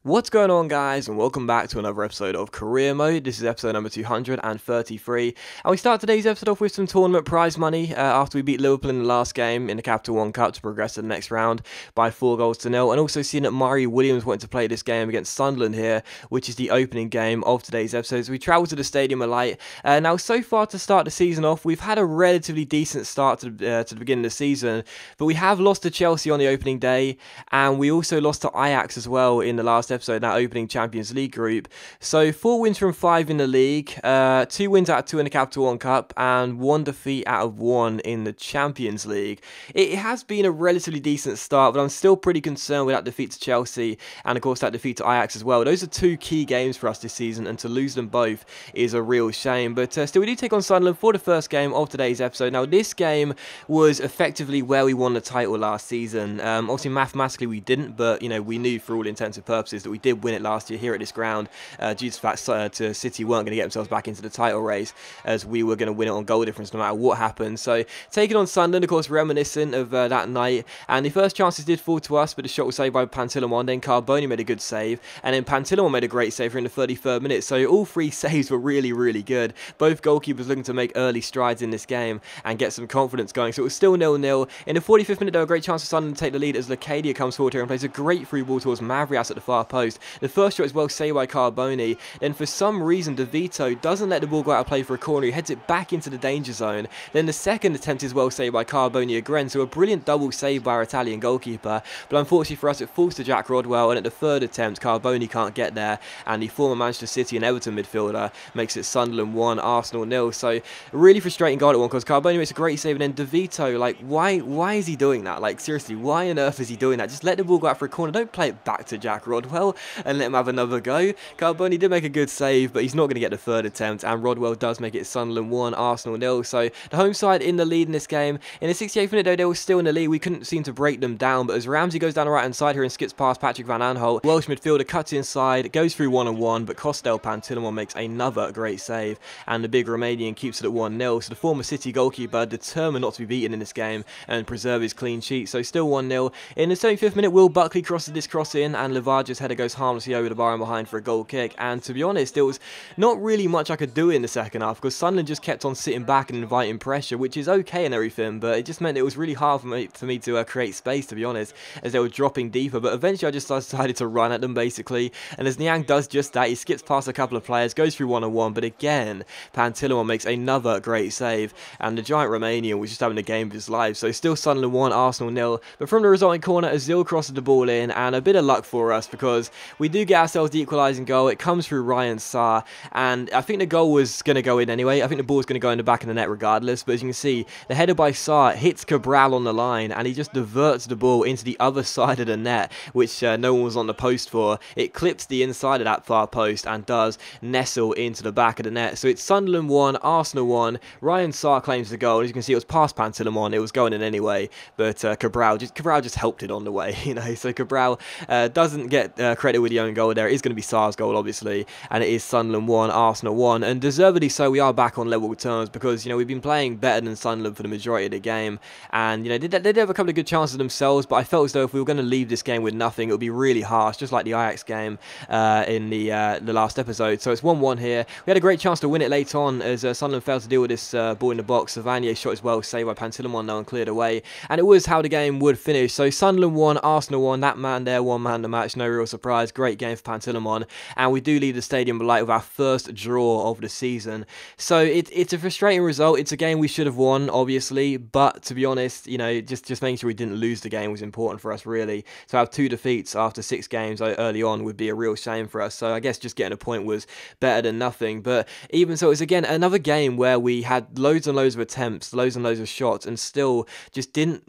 What's going on, guys, and welcome back to another episode of Career Mode. This is episode number 233, and we start today's episode off with some tournament prize money after we beat Liverpool in the last game in the Capital One Cup to progress to the next round by 4-0, and also seeing that Murray Williams wanted to play this game against Sunderland here, which is the opening game of today's episode. So we travel to the Stadium of Light. Now, so far to start the season off, we've had a relatively decent start to the beginning of the season, but we have lost to Chelsea on the opening day, and we also lost to Ajax as well in the last episode, that opening Champions League group. So 4 wins from 5 in the league, 2 wins out of 2 in the Capital One Cup, and 1 defeat out of 1 in the Champions League. It has been a relatively decent start, but I'm still pretty concerned with that defeat to Chelsea, and of course that defeat to Ajax as well. Those are 2 key games for us this season, and to lose them both is a real shame. But still, we do take on Sunderland for the first game of today's episode. Now, this game was effectively where we won the title last season. Obviously, mathematically we didn't, but we knew for all intents and purposes that we did win it last year here at this ground, due to the fact to City weren't going to get themselves back into the title race, as we were going to win it on goal difference no matter what happened. So taking on Sunderland, of course, reminiscent of that night, and the first chances did fall to us, but the shot was saved by Pantilimon. Then Carboni made a good save, and then Pantilimon made a great save in the 33rd minute. So all 3 saves were really good. Both goalkeepers looking to make early strides in this game and get some confidence going. So it was still 0-0. In the 45th minute, though, a great chance for Sunderland to take the lead as Lacadia comes forward here and plays a great through ball towards Mavrias at the far post. The first shot is well saved by Carboni. Then for some reason, De Vito doesn't let the ball go out of play for a corner. He heads it back into the danger zone. Then the second attempt is well saved by Carboni again. So a brilliant double save by our Italian goalkeeper. But unfortunately for us, it falls to Jack Rodwell. And at the third attempt, Carboni can't get there. And the former Manchester City and Everton midfielder makes it Sunderland 1, Arsenal 0. So a really frustrating goal at one, because Carboni makes a great save. And then De Vito, like, why is he doing that? Like, seriously, why on earth is he doing that? Just let the ball go out for a corner. Don't play it back to Jack Rodwell and let him have another go. Carboni did make a good save, but he's not going to get the third attempt, and Rodwell does make it Sunderland 1, Arsenal 0. So the home side in the lead in this game. In the 68th minute, though, they were still in the lead. We couldn't seem to break them down, but as Ramsey goes down the right hand side here and skips past Patrick Van Aanholt, Welsh midfielder cuts inside, goes through 1-on-1, but Costel Pantilimon makes another great save, and the big Romanian keeps it at 1-0. So the former City goalkeeper determined not to be beaten in this game and preserve his clean sheet. So still 1-0. In the 75th minute, Will Buckley crosses this cross in, and Lavage's header goes harmlessly over the bar and behind for a goal kick. And to be honest, there was not really much I could do in the second half, because Sunderland just kept on sitting back and inviting pressure, which is okay and everything, but it just meant it was really hard for me to create space, to be honest, as they were dropping deeper. But eventually I just decided to run at them, basically, and as Niang does just that, he skips past a couple of players, goes through 1-on-1, but again, Pantilimon makes another great save, and the giant Romanian was just having a game of his life. So still Sunderland 1, Arsenal 0, but from the resulting corner, Azil crosses the ball in, and a bit of luck for us, because we do get ourselves the equalising goal. It comes through Ryan Sarr, and I think the goal was going to go in anyway. I think the ball was going to go in the back of the net regardless, but as you can see, the header by Sarr hits Cabral on the line, and he just diverts the ball into the other side of the net, which no one was on the post for. It clips the inside of that far post and does nestle into the back of the net. So it's Sunderland 1, Arsenal 1. Ryan Sarr claims the goal. As you can see, it was past Pantilimon. It was going in anyway, but Cabral just helped it on the way, So Cabral doesn't get credit with the own goal there. It is going to be Sarr's goal, obviously, and it is Sunderland 1, Arsenal 1, and deservedly so. We are back on level terms, because we've been playing better than Sunderland for the majority of the game, and they did have a couple of good chances themselves, but I felt as though if we were going to leave this game with nothing, it would be really harsh, just like the Ajax game in the last episode. So it's 1-1 here. We had a great chance to win it late on, as Sunderland failed to deal with this ball in the box. Savanier shot as well, saved by Pantilimon now and cleared away, and it was how the game would finish. So Sunderland 1, Arsenal 1. That man there, one man the match, no real surprise. Great game for Pantilimon, and we do leave the Stadium of Light with our first draw of the season. So it's a frustrating result. It's a game we should have won, obviously, but to be honest, just making sure we didn't lose the game was important for us, really. To have 2 defeats after 6 games early on would be a real shame for us. So I guess just getting a point was better than nothing. But even so, it's again another game where we had loads and loads of attempts, loads and loads of shots, and still just didn't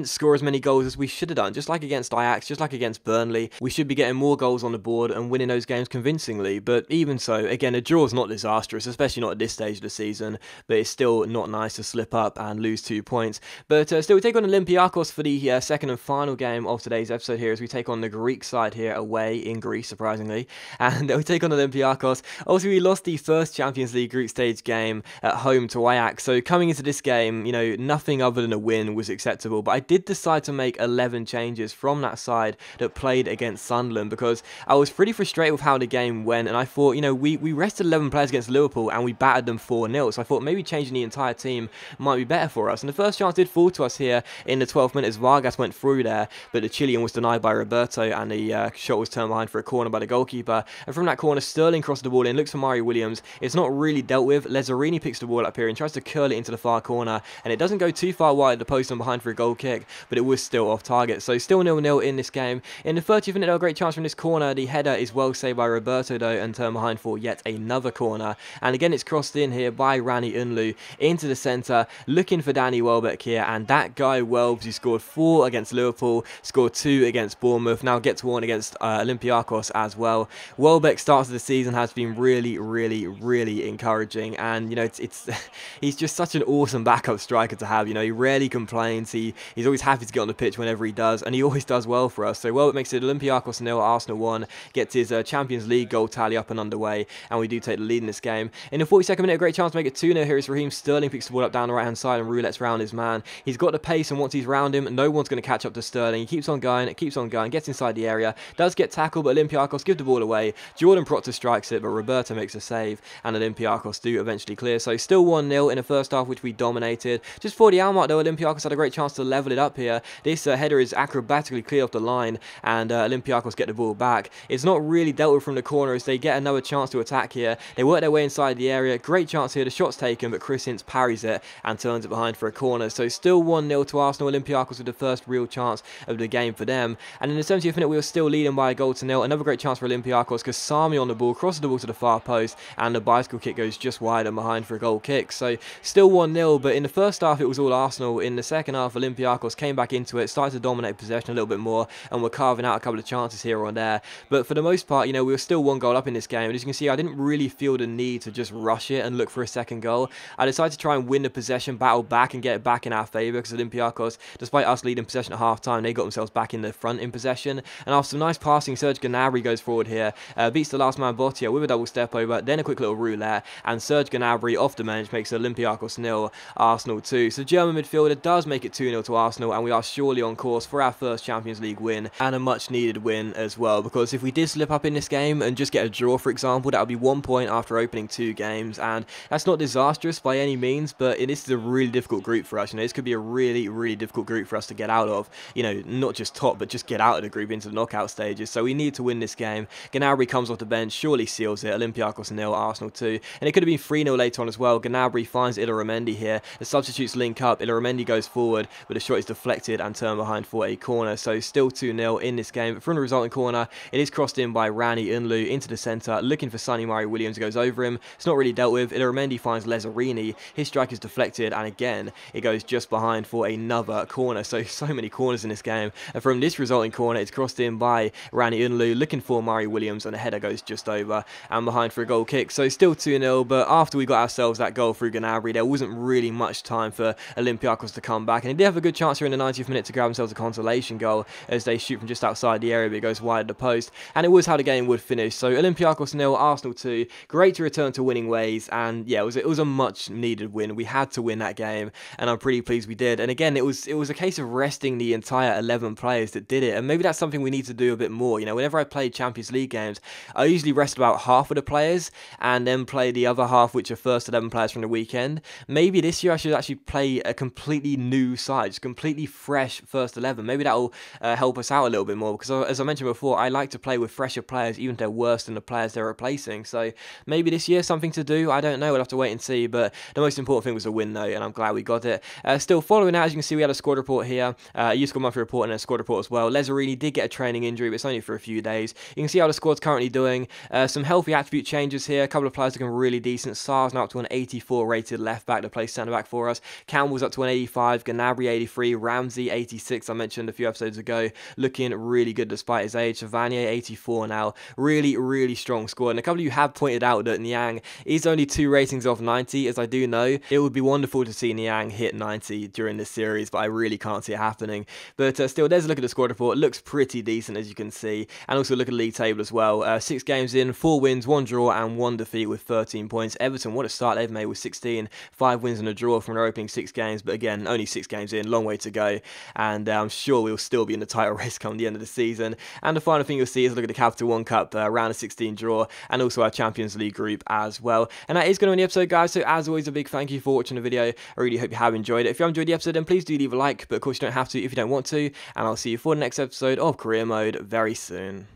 score as many goals as we should have done. Just like against Ajax, just like against Burnley, we should be getting more goals on the board and winning those games convincingly. But even so, again, a draw is not disastrous, especially not at this stage of the season, but it's still not nice to slip up and lose 2 points. But still, we take on Olympiacos for the second and final game of today's episode here, as we take on the Greek side here away in Greece, surprisingly, and we take on Olympiacos. Obviously, we lost the first Champions League group stage game at home to Ajax, so coming into this game, nothing other than a win was acceptable, but I did decide to make 11 changes from that side that played against Sunderland, Tottenham, because I was pretty frustrated with how the game went, and I thought, you know, we rested 11 players against Liverpool and we battered them 4-0, so I thought maybe changing the entire team might be better for us. And the first chance did fall to us here in the 12th minute as Vargas went through there, but the Chilean was denied by Roberto, and the shot was turned behind for a corner by the goalkeeper. And from that corner, Sterling crossed the ball in, looks for Mario Williams. It's not really dealt with. Lazzarini picks the ball up here and tries to curl it into the far corner, and it doesn't go too far wide of the post and behind for a goal kick, but it was still off target. So still 0-0 in this game. In the 30th minute, a great chance from this corner. The header is well saved by Roberto though, and turned behind for yet another corner. And again, it's crossed in here by Rani Unlu into the centre, looking for Danny Welbeck here, and that guy Welbs, who scored 4 against Liverpool, scored 2 against Bournemouth, now gets 1 against Olympiacos as well. Welbeck starts of the season has been really encouraging, and you know, it's he's just such an awesome backup striker to have. You know, he rarely complains, he's always happy to get on the pitch whenever he does, and he always does well for us. So Welbeck makes it Olympiacos 0, Arsenal 1, gets his Champions League goal tally up and underway, and we do take the lead in this game. In the 42nd minute, a great chance to make it 2-0 here is Raheem Sterling, picks the ball up down the right hand side and roulettes round his man. He's got the pace, and once he's round him, no one's going to catch up to Sterling. He keeps on going, gets inside the area, does get tackled, but Olympiacos give the ball away. Jordan Proctor strikes it, but Roberto makes a save, and Olympiacos do eventually clear. So still 1-0 in the first half, which we dominated. Just before the hour mark though, Olympiacos had a great chance to level it up here. This header is acrobatically cleared off the line, and Olympiacos get the ball back. It's not really dealt with from the corner as they get another chance to attack here. They work their way inside the area. Great chance here. The shot's taken, but Chris Ince parries it and turns it behind for a corner. So still 1-0 to Arsenal. Olympiacos with the first real chance of the game for them. And in the 70th minute, we were still leading by a goal to 0. Another great chance for Olympiacos, because Sami on the ball crosses the ball to the far post, and the bicycle kick goes just wide and behind for a goal kick. So still 1-0, but in the first half it was all Arsenal. In the second half, Olympiacos came back into it, started to dominate possession a little bit more, and were carving out a couple of chances here or there. But for the most part, you know, we were still 1 goal up in this game, and as you can see, I didn't really feel the need to just rush it and look for a second goal. I decided to try and win the possession, battle back and get it back in our favour, because Olympiacos, despite us leading possession at half time, they got themselves back in the front in possession. And after some nice passing, Serge Gnabry goes forward here, beats the last man Bottia with a double step over, then a quick little roulette, and Serge Gnabry off the bench makes Olympiacos 0, Arsenal 2. So German midfielder does make it 2-0 to Arsenal, and we are surely on course for our first Champions League win, and a much needed win as well, because if we did slip up in this game and just get a draw, for example, that would be 1 point after opening 2 games, and that's not disastrous by any means, but this is a really difficult group for us. You know, this could be a really difficult group for us to get out of, you know, not just top, but just get out of the group into the knockout stages. So we need to win this game. Gnabry comes off the bench, surely seals it. Olympiacos 0, Arsenal 2, and it could have been 3-0 later on as well. Gnabry finds Illaramendi here, the substitutes link up, Illaramendi goes forward, but the shot is deflected and turned behind for a corner. So still 2-0 in this game. But from the resulting corner, it is crossed in by Rani Unlu into the centre, looking for Sonny Mario Williams, goes over him. It's not really dealt with. Illaramendi finds Lazzarini, his strike is deflected, and again it goes just behind for another corner. So many corners in this game, and from this resulting corner, it's crossed in by Rani Unlu, looking for Mario Williams, and the header goes just over and behind for a goal kick. So still 2-0, but after we got ourselves that goal through Gnabry, there wasn't really much time for Olympiacos to come back, and they did have a good chance here in the 90th minute to grab themselves a consolation goal as they shoot from just outside the area, but it goes wide of the post, and it was how the game would finish. So Olympiacos 0, Arsenal 2. Great to return to winning ways, and yeah, it was a much needed win. We had to win that game, and I'm pretty pleased we did. And again, it was a case of resting the entire 11 players that did it, and maybe that's something we need to do a bit more. You know, whenever I played Champions League games, I usually rest about half of the players and then play the other half, which are first 11 players from the weekend. Maybe this year I should actually play a completely new side, just completely fresh first 11. Maybe that'll help us out a little bit more, because as I mentioned before, I like to play with fresher players, even if they're worse than the players they're replacing. So maybe this year something to do, I don't know, we'll have to wait and see. But the most important thing was a win though, and I'm glad we got it. Still following that, as you can see, we had a squad report here, a youth squad monthly report, and a squad report as well. Lazzarini did get a training injury, but it's only for a few days. You can see how the squad's currently doing. Some healthy attribute changes here, a couple of players looking really decent. Sarr's now up to an 84 rated left back to play centre back for us. Campbell's up to an 85, Gnabry 83, Ramsey 86, I mentioned a few episodes ago, looking really good despite his age. Savanier 84 now, really strong squad. And a couple of you have pointed out that Niang is only 2 ratings off 90, as I do know. It would be wonderful to see Niang hit 90 during this series, but I really can't see it happening. But still, there's a look at the squad report. It looks pretty decent, as you can see. And also look at the league table as well. 6 games in, 4 wins, 1 draw, and 1 defeat with 13 points. Everton, what a start they've made with 16, 5 wins and a draw from their opening 6 games. But again, only 6 games in, long way to go. And I'm sure we'll still be in the title race come the end of the season. And And the final thing you'll see is a look at the Capital One Cup round of 16 draw, and also our Champions League group as well. And that is going to be the episode, guys. So as always, a big thank you for watching the video. I really hope you have enjoyed it. If you have enjoyed the episode, then please do leave a like, but of course you don't have to if you don't want to. And I'll see you for the next episode of Career Mode very soon.